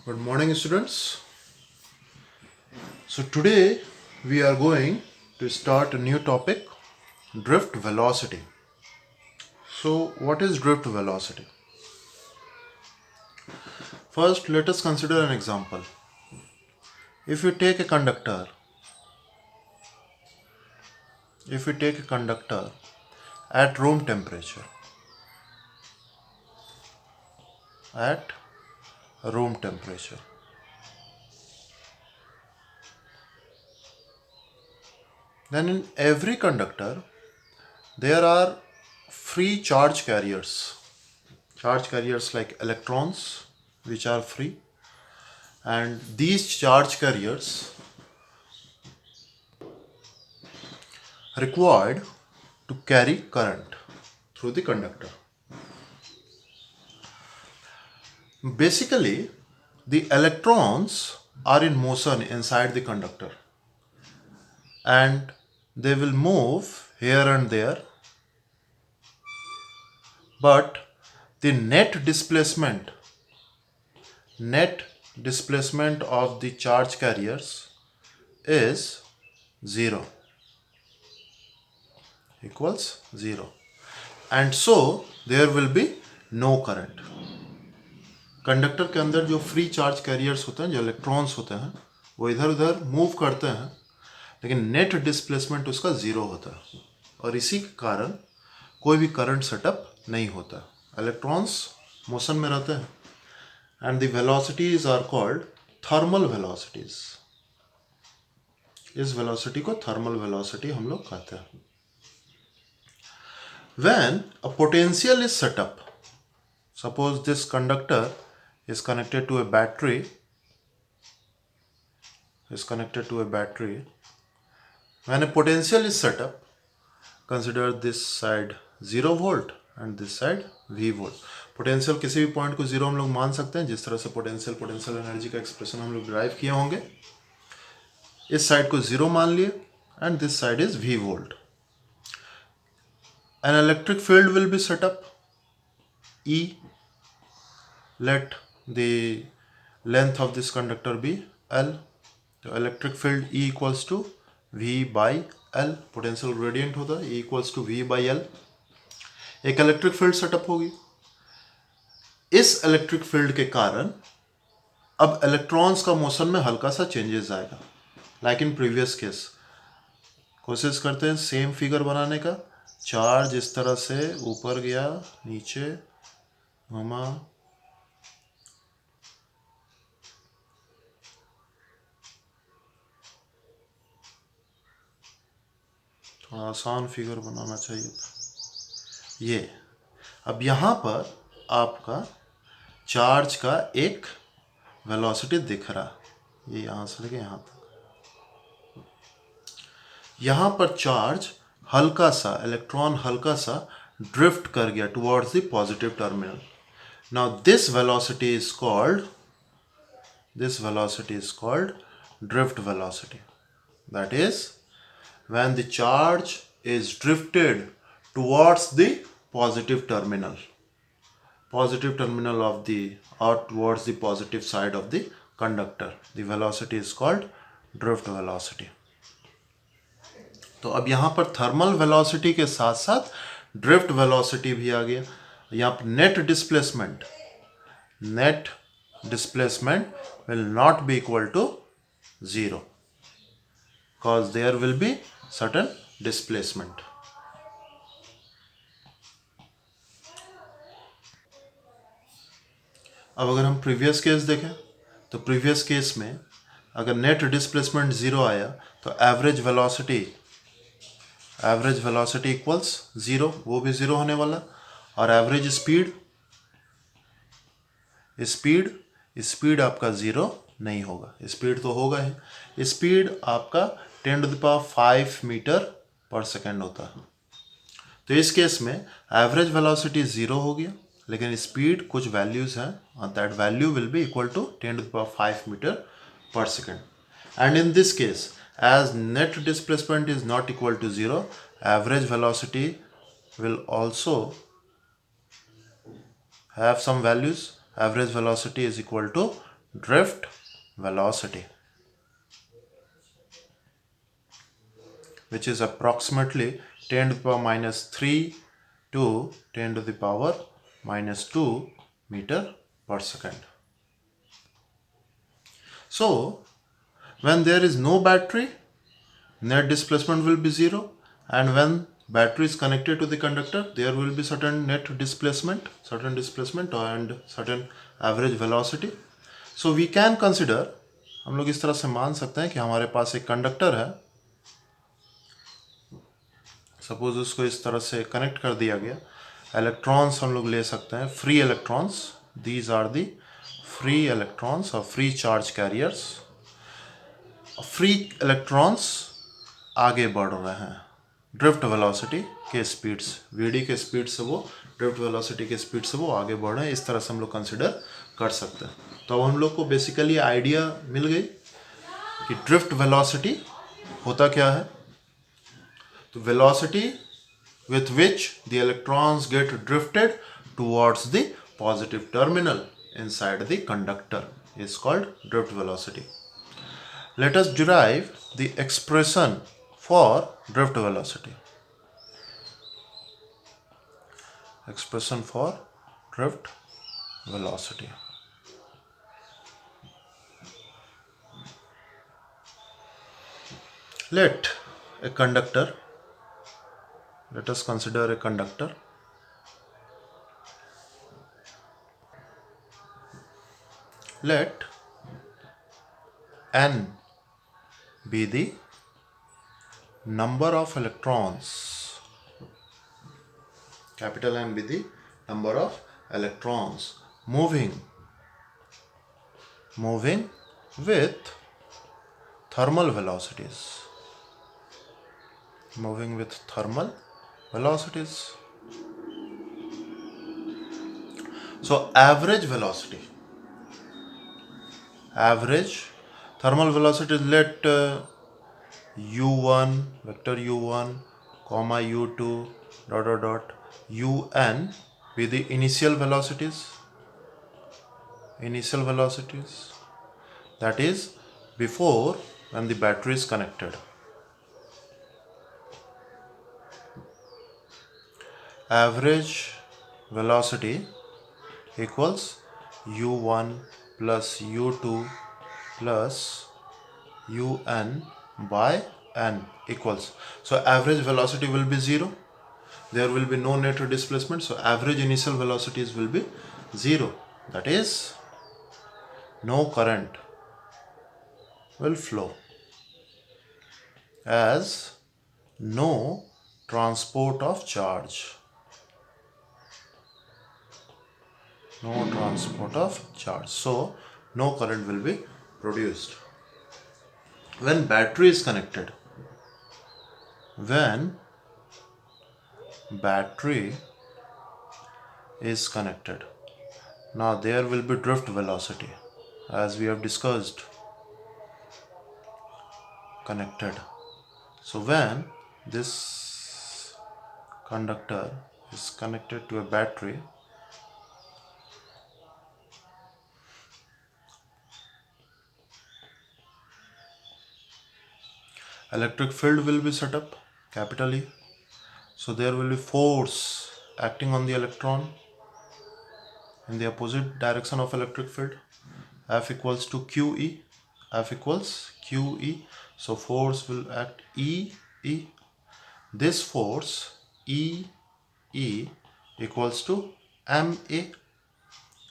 Good morning, students. So, today we are going to start a new topic, drift velocity. So, what is drift velocity? First, let us consider an example. If you take a conductor, at room temperature, at room temperature, then in every conductor there are free charge carriers like electrons, which are free, and these charge carriers required to carry current through the conductor. Basically, the electrons are in motion inside the conductor and they will move here and there, but the net displacement of the charge carriers is 0, equals 0, and so there will be no current. Conductor के अंदर जो free charge carriers होते हैं, जो electrons होते हैं, वो इधर उधर मूव करते हैं, लेकिन नेट डिस्प्लेसमेंट उसका 0 होता है और इसी के कारण कोई भी करंट सेटअप नहीं होता. इलेक्ट्रॉन्स मोशन में रहते हैं and the velocities are called thermal velocities. इस वेलोसिटी को थर्मल वेलोसिटी हम लोग कहते हैं. When a potential is set up, suppose this conductor is connected to a battery, when a potential is set up, consider this side 0 volt and this side V volt. Potential किसी भी point को 0 हम लोग मान सकते हैं, जिस तरह से पोटेंशियल एनर्जी का एक्सप्रेशन हम लोग ड्राइव किए होंगे. इस साइड को 0 मान लिए and this side is V volt. An electric field will be set up, E. Let the length of this conductor be L. तो electric field E equals to V by L. Potential gradient होता है E equals to V by L. एक electric field setup होगी. इस electric field के कारण अब electrons का मोशन में हल्का सा चेंजेस आएगा, लाइक इन प्रीवियस केस. कोशिश करते हैं सेम फिगर बनाने का. चार्ज इस तरह से ऊपर गया, नीचे घुमा, थोड़ा आसान फिगर बनाना चाहिए था. ये अब यहाँ पर आपका चार्ज का एक वेलोसिटी दिख रहा, ये यहाँ से लेके यहाँ तक. यहाँ पर चार्ज हल्का सा, इलेक्ट्रॉन हल्का सा ड्रिफ्ट कर गया towards the positive terminal. Now this velocity is called drift velocity. That is, when the charge is drifted towards the positive terminal of the, or towards the positive side of the conductor, the velocity is called drift velocity. तो अब यहाँ पर thermal velocity के साथ साथ drift velocity भी आ गया. यहाँ पर net displacement will not be equal to 0 because there will be certain displacement. अब अगर हम प्रीवियस केस देखें तो प्रीवियस केस में अगर नेट डिस्प्लेसमेंट 0 आया तो एवरेज वेलोसिटी इक्वल्स 0, वो भी 0 होने वाला. और एवरेज स्पीड आपका 0 नहीं होगा. स्पीड तो होगा ही. स्पीड आपका 10⁵ मीटर पर सेकेंड होता है. तो इस केस में एवरेज वेलोसिटी 0 हो गया, लेकिन स्पीड कुछ वैल्यूज हैं, that value will be equal to 10⁵ meter पर second. And in this case, as net displacement is not equal to 0, average velocity will also have some values. Average velocity is equal to drift velocity, which is approximately 10 to the power minus 3 to 10 to the power minus 2 meter per second. So when there is no battery, net displacement will be 0, and when battery is connected to the conductor, there will be certain net displacement, and certain average velocity. So we can consider, हम लोग इस तरह से मान सकते हैं कि हमारे पास एक कंडक्टर है, सपोज उसको इस तरह से कनेक्ट कर दिया गया. इलेक्ट्रॉन्स हम लोग ले सकते हैं, free electrons, these are the free electrons और free charge carriers. Free electrons आगे बढ़ रहे हैं ड्रिफ्ट वेलोसिटी के स्पीड से, वीडी के स्पीड से वो ड्रिफ्ट वेलोसिटी के स्पीड से वो आगे बढ़ रहे हैं. इस तरह से हम लोग कंसिडर कर सकते हैं. तो अब हम लोग को बेसिकली आइडिया मिल गई कि ड्रिफ्ट वेलोसिटी होता क्या है. तो velocity with which the electrons get drifted towards the positive terminal inside the conductor is called drift velocity. Let us derive the expression for drift velocity. Expression for drift velocity. Let us consider a conductor. Let n be the number of electrons. Capital N be the number of electrons moving with thermal velocities. Moving with thermal velocities. So average velocity, average thermal velocity, let u1 vector u1 comma u2 dot dot dot un be the initial velocities, that is before when the battery is connected. Average velocity equals u1 plus u2 plus un by n equals, so average velocity will be 0, there will be no net displacement, so average initial velocities will be 0, that is no current will flow, as no transport of charge. So no current will be produced. When battery is connected, now there will be drift velocity, as we have discussed, connected. So when this conductor is connected to a battery, electric field will be set up, capital E. So there will be force acting on the electron in the opposite direction of electric field. F equals to QE. So force will act E. This force E equals to MA,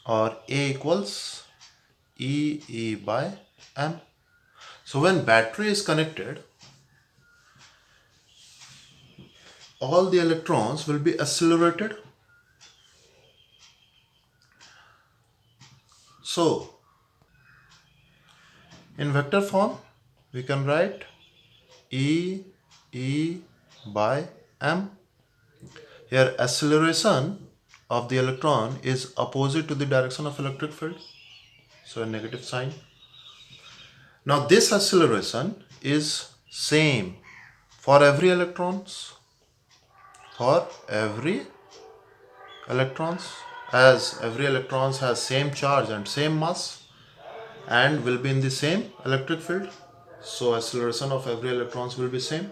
or A equals EE by M. So when battery is connected, all the electrons will be accelerated. So in vector form we can write E by M. Here acceleration of the electron is opposite to the direction of electric field, so a negative sign. Now this acceleration is same for every electrons, as every electrons has same charge and same mass. and will be in the same electric field. So acceleration of every electrons will be same.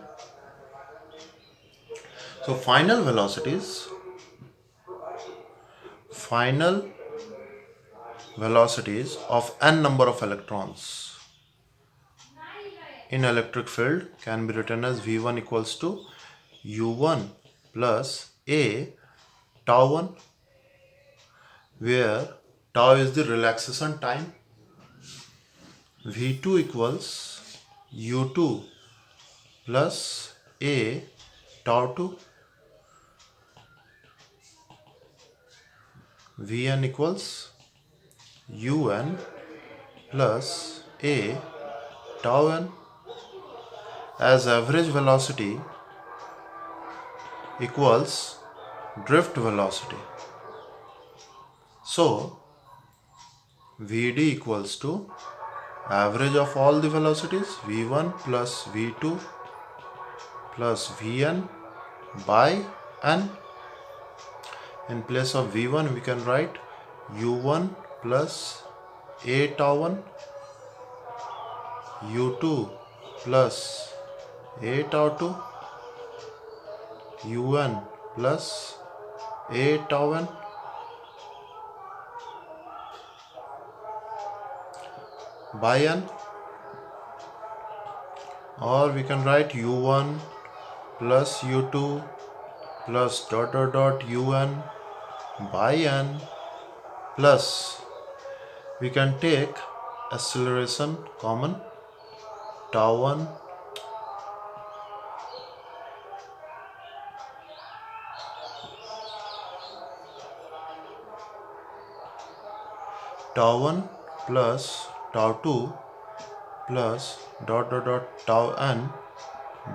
So final velocities of n number of electrons in electric field can be written as V1 equals to U1 plus A tau 1, where tau is the relaxation time. V2 equals U2 plus A tau 2. Vn equals Un plus A tau n, as average velocity equals drift velocity. So Vd equals to average of all the velocities, V1 plus V2 plus Vn by n. In place of V1 we can write U1 plus A tau 1, U2 plus A tau 2, Un plus A tau n by n, or we can write U1 plus U2 plus dot dot dot Un by n, plus we can take acceleration common, tau 1 plus tau 2 plus dot dot dot tau n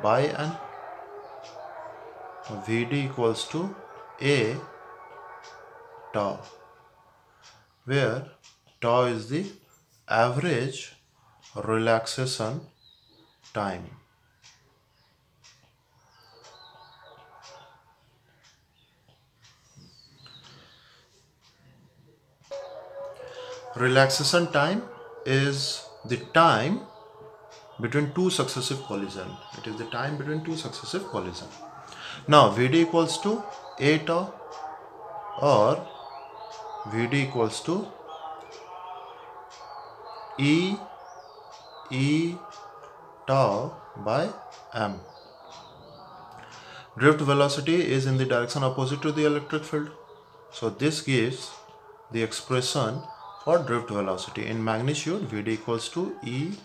by n. Vd equals to A tau, where tau is the average relaxation time. Relaxation time is the time between two successive collisions. It is the time between two successive collisions. Now Vd equals to A tau, or Vd equals to E tau by m. Drift velocity is in the direction opposite to the electric field. So this gives the expression for drift velocity. In magnitude, Vd equals to E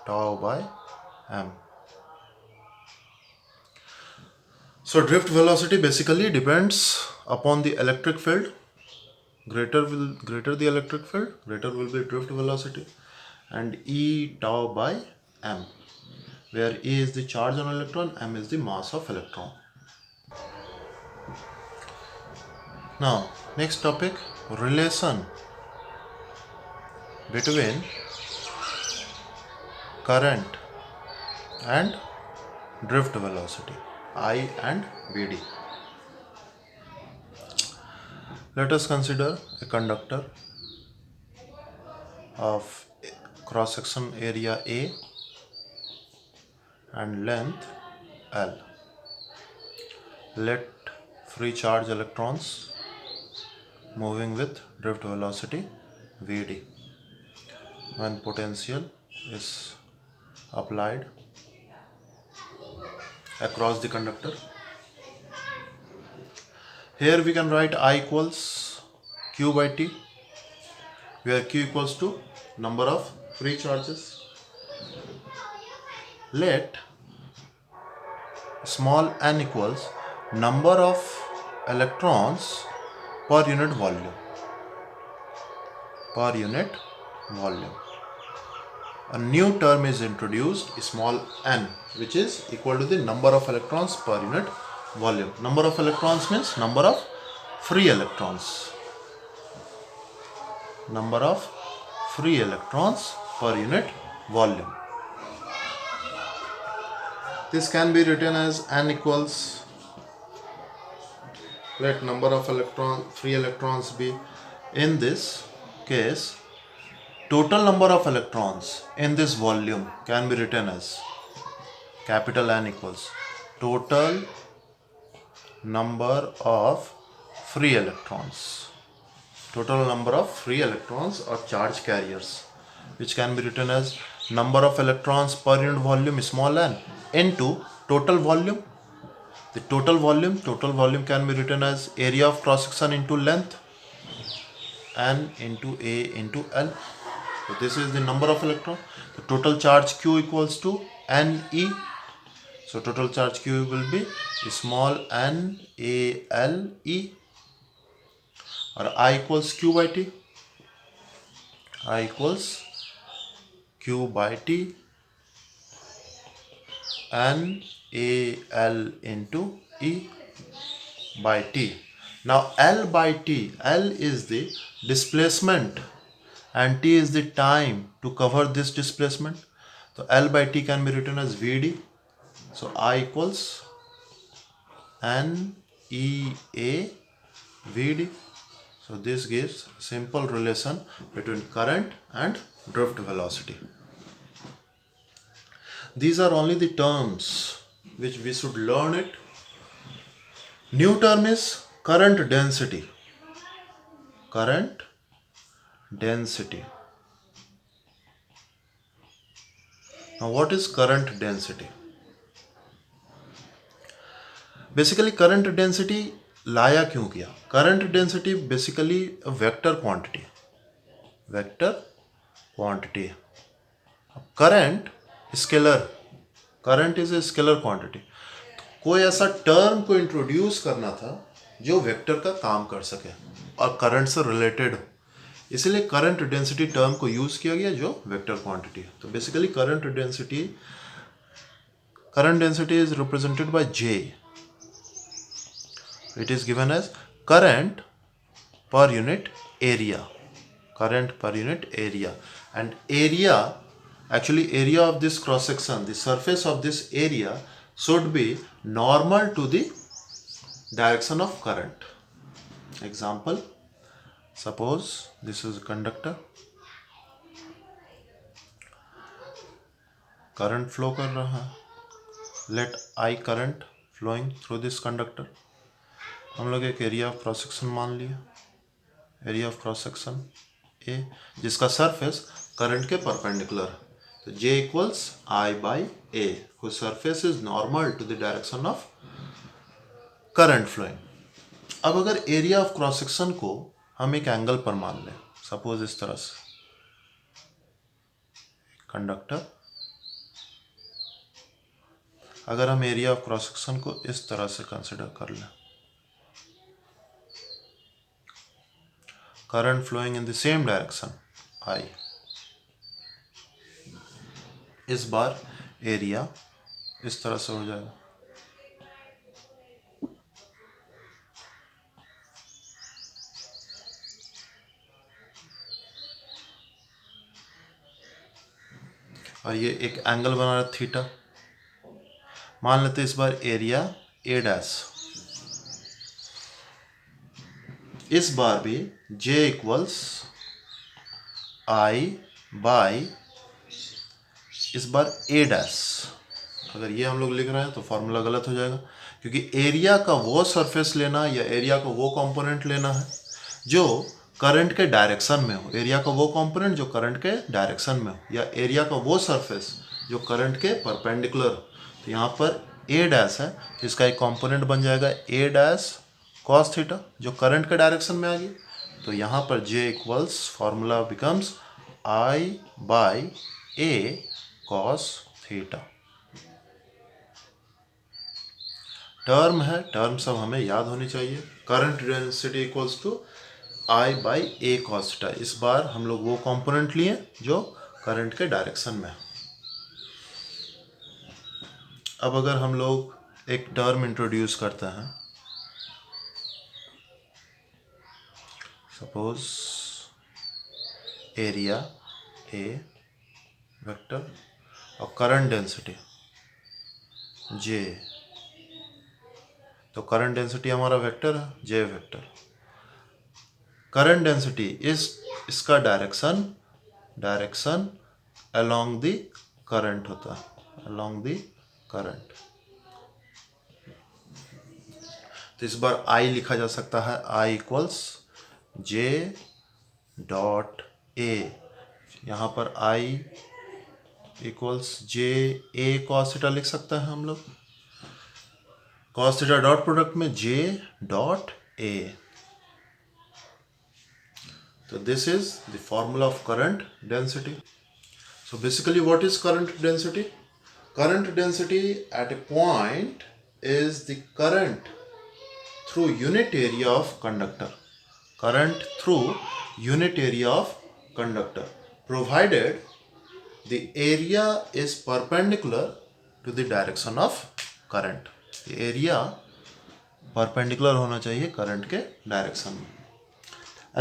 tau by m. So drift velocity basically depends upon the electric field. Greater the electric field, greater will be drift velocity, and E tau by m, where E is the charge on electron, m is the mass of electron. Now next topic, relation between current and drift velocity, I and Vd. Let us consider a conductor of cross section area A and length L. Let free charge electrons moving with drift velocity Vd when potential is applied across the conductor. Here we can write I equals Q by T, where Q equals to number of free charges. Let small n equals number of electrons per unit volume. A new term is introduced, small n, which is equal to the number of electrons per unit volume. Number of electrons means number of free electrons. Number of free electrons per unit volume. This can be written as n equals, let number of free electrons be, in this case, total number of electrons in this volume can be written as capital N equals total number of free electrons. Total number of free electrons or charge carriers, which can be written as number of electrons per unit volume small n into total volume. The total volume can be written as area of cross section into length, n into a into l. So this is the number of electron. The total charge q equals to ne. So total charge q will be small n a l e, or I equals q by t. I equals q by t n a l into e by t. Now L by t, L is the displacement and t is the time to cover this displacement. So L by t can be written as Vd. So I equals n e a Vd. So this gives simple relation between current and drift velocity. These are only the terms which we should learn it. New term is current density. Current density. Now what is current density? Basically current density लाया क्यों किया? Current density basically a vector quantity. Vector quantity. Current scalar. Current is a scalar quantity. कोई ऐसा term को introduce करना था जो vector का काम कर सके और करंट से रिलेटेड हो, इसलिए करंट डेंसिटी टर्म को यूज किया गया जो वेक्टर क्वांटिटी है. तो basically current density is represented by J. It is given as current per unit area. Current per unit area. And area, actually area of this cross section, the surface of this area should be normal to the direction of current. Example, suppose this is a conductor. Current flow कर रहा है. Let I current flowing through this conductor. हम लोग एक area of cross section मान लिया. Area of cross section A, जिसका surface current के परपेंडिकुलर है. तो J equals I by A, whose surface is normal to the direction of current flowing. अब अगर एरिया ऑफ क्रॉस सेक्शन को हम एक एंगल पर मान लें, सपोज इस तरह से कंडक्टर, अगर हम एरिया ऑफ क्रॉस सेक्शन को इस तरह से कंसिडर कर लें, current flowing in the same direction I, इस बार एरिया इस तरह से हो जाएगा. और ये एक एंगल बना रहा है थीटा. मान लेते इस बार एरिया ए डैश. इस बार भी J इक्वल्स I बाई इस बार ए डैश. अगर ये हम लोग लिख रहे हैं तो फॉर्मूला गलत हो जाएगा, क्योंकि एरिया का वो सरफेस लेना या एरिया का वो कंपोनेंट लेना है जो करंट के डायरेक्शन में हो. एरिया का वो कंपोनेंट जो करंट के डायरेक्शन में हो, या एरिया का वो सरफेस जो करंट के परपेंडिकुलर हो. तो यहाँ पर ए डैश है, तो इसका एक कंपोनेंट बन जाएगा ए डैश कॉस थीटा, जो करंट के डायरेक्शन में आ गई. तो यहाँ पर J equals formula becomes I by A cos theta. Term है, टर्म सब हमें याद होनी चाहिए. Current density equals to I by A cos theta. इस बार हम लोग वो कंपोनेंट लिए जो करंट के डायरेक्शन में है. अब अगर हम लोग एक टर्म इंट्रोड्यूस करते हैं, सपोज एरिया ए वेक्टर और करंट डेंसिटी J. तो करंट डेंसिटी हमारा वेक्टर है, J वेक्टर. करंट डेंसिटी इसका direction direction along the current होता है, along the current। तो इस बार I लिखा जा सकता है I equals J dot A। यहाँ पर I equals J A cos theta लिख सकता है हम लोग। cos थीटा डॉट प्रोडक्ट में J dot A। So this is the formula of current density. So basically what is current density? Current density at a point is the current through unit area of conductor. Current through unit area of conductor, provided the area is perpendicular to the direction of current. area perpendicular होना चाहिए current के direction में।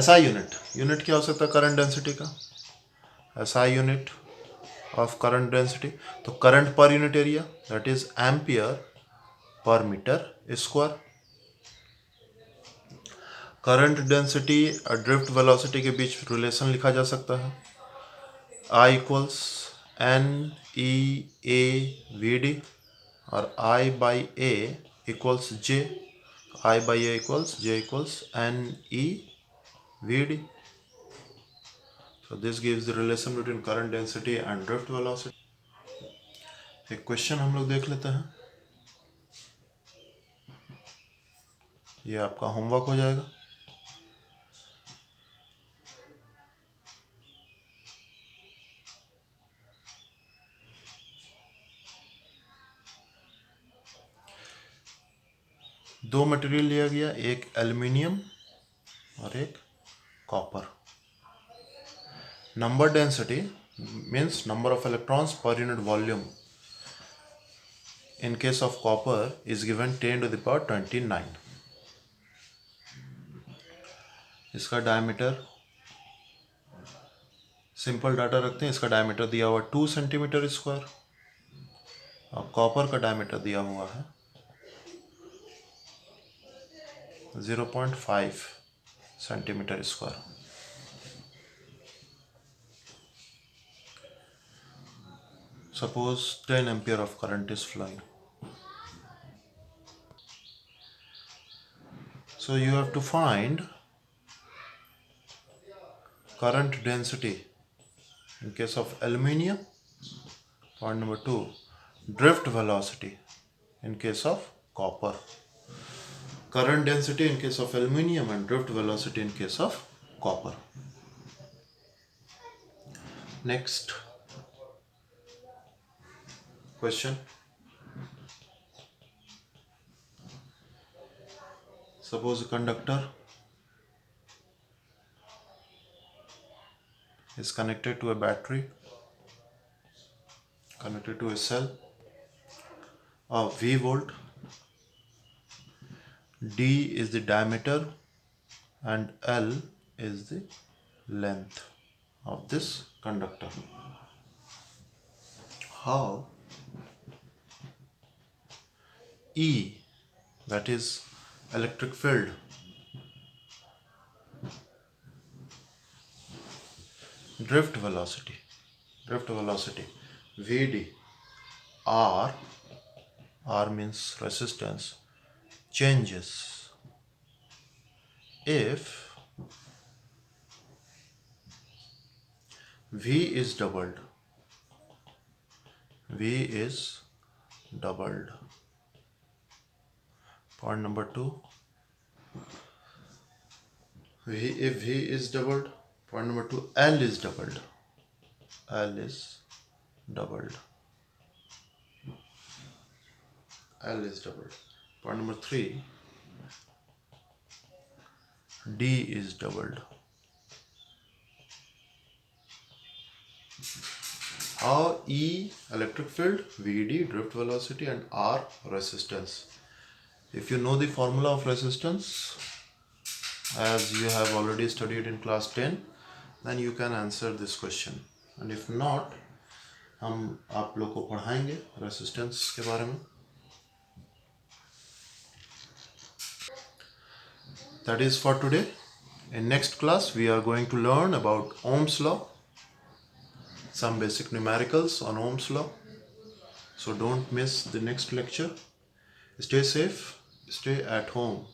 SI unit क्या हो सकता है current density का? SI unit of current density, तो करंट पर unit area that is ampere पर मीटर स्क्वायर। करंट डेंसिटी और ड्रिफ्ट वेलोसिटी के बीच रिलेशन लिखा जा सकता है I equals n e A v d और I by A equals J. I by A equals J equals n e v d. So this gives the relation between current density and drift velocity. एक question हम लोग देख लेते हैं, ये आपका homework हो जाएगा। दो मटेरियल लिया गया, एक एल्युमिनियम और एक copper. Number density means number of electrons per unit volume in case of copper is given 10⁻29। इसका डायमीटर सिंपल डाटा रखते हैं, इसका डायमीटर दिया हुआ 2 सेंटीमीटर स्क्वायर और कॉपर का डायमीटर दिया हुआ है 0.5 centimetre square. Suppose 10 ampere of current is flowing. So you have to find current density in case of aluminium. Point number 2, drift velocity in case of copper. Current density in case of aluminium and drift velocity in case of copper. Next question. Suppose a conductor is connected to a battery, connected to a cell of V volt. D is the diameter and L is the length of this conductor. How E, that is electric field, drift velocity Vd, R means resistance, changes if V is doubled. Point number 2, if V is doubled. Point number 2, L is doubled. Point number 3, D is doubled. How E electric field, Vd drift velocity and R resistance. If you know the formula of resistance as you have already studied in class 10, then you can answer this question, and if not हम आप लोग को पढ़ाएंगे resistance के बारे में। That is for today. In next class we are going to learn about Ohm's law some basic numericals on Ohm's law. So don't miss the next lecture. Stay safe, stay at home.